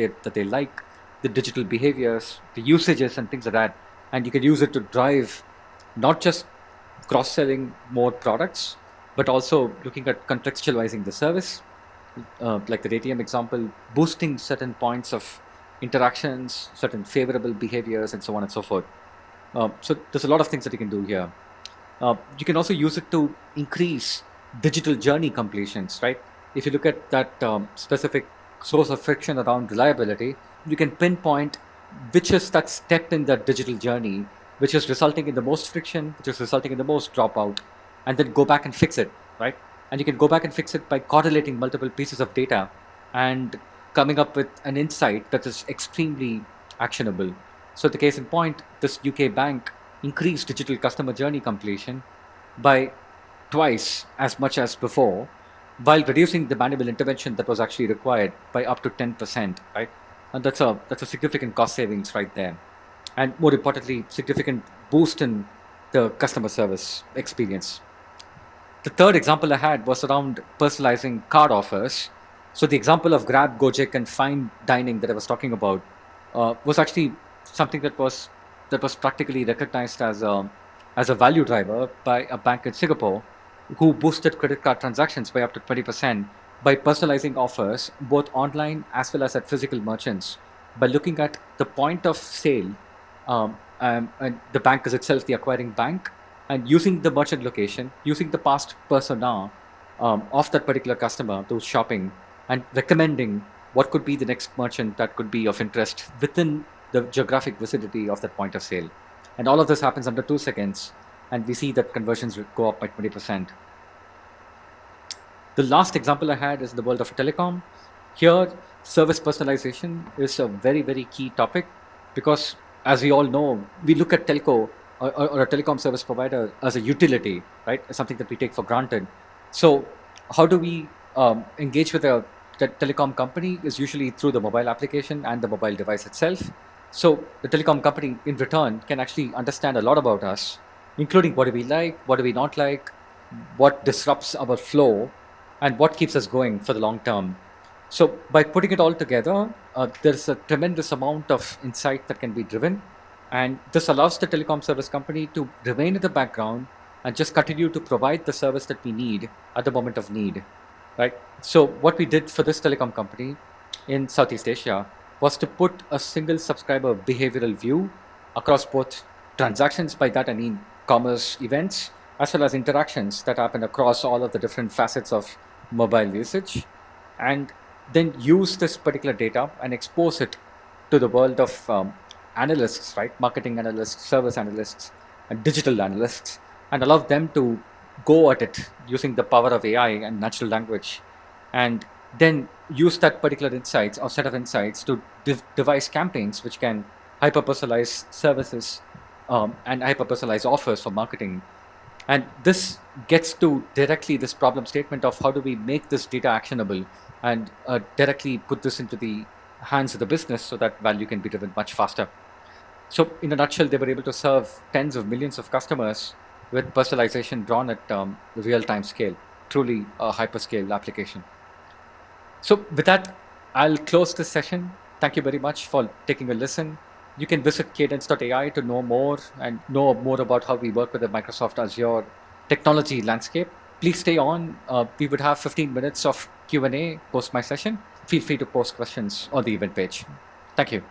that they like, the digital behaviors, the usages, and things like that. And you can use it to drive not just cross-selling more products, but also looking at contextualizing the service, like the ATM example, boosting certain points of interactions, certain favorable behaviors, and so on and so forth. So there's a lot of things that you can do here. You can also use it to increase digital journey completions, right? If you look at that specific source of friction around reliability, you can pinpoint which is that step in that digital journey which is resulting in the most friction, which is resulting in the most dropout, and then go back and fix it, right? And you can go back and fix it by correlating multiple pieces of data and coming up with an insight that is extremely actionable. So the case in point, this UK bank increased digital customer journey completion by twice as much as before, while reducing the manual intervention that was actually required by up to 10%, right? And that's a significant cost savings right there. And more importantly, significant boost in the customer service experience. The third example I had was around personalizing card offers. So the example of Grab, Gojek, and fine dining that I was talking about was actually something that was practically recognized as a value driver by a bank in Singapore, who boosted credit card transactions by up to 20% by personalizing offers both online as well as at physical merchants, by looking at the point of sale, and the bank is itself the acquiring bank, and using the merchant location, using the past persona of that particular customer who's shopping, and recommending what could be the next merchant that could be of interest within the geographic vicinity of that point of sale. And all of this happens under 2 seconds, and we see that conversions go up by 20%. The last example I had is in the world of telecom. Here, service personalization is a very, very key topic because, as we all know, we look at telco or a telecom service provider as a utility, right? As something that we take for granted. So, how do we engage with a telecom company is usually through the mobile application and the mobile device itself. So, the telecom company in return can actually understand a lot about us, including what do we like, what do we not like, what disrupts our flow, and what keeps us going for the long term. So by putting it all together, there's a tremendous amount of insight that can be driven. And this allows the telecom service company to remain in the background and just continue to provide the service that we need at the moment of need, right? So what we did for this telecom company in Southeast Asia was to put a single subscriber behavioral view across both transactions, by that I mean commerce events, as well as interactions that happen across all of the different facets of mobile usage, and then use this particular data and expose it to the world of analysts, right? Marketing analysts, service analysts, and digital analysts, and allow them to go at it using the power of AI and natural language, and then use that particular insights or set of insights to devise campaigns which can hyper-personalize services and hyper-personalize offers for marketing. And this gets to directly this problem statement of how do we make this data actionable and directly put this into the hands of the business so that value can be driven much faster. So in a nutshell, they were able to serve tens of millions of customers with personalization drawn at real-time scale, truly a hyperscale application. So with that, I'll close this session. Thank you very much for taking a listen. You can visit cadence.ai to know more and know more about how we work with the Microsoft Azure technology landscape. Please stay on. We would have 15 minutes of Q&A post my session. Feel free to post questions on the event page. Thank you.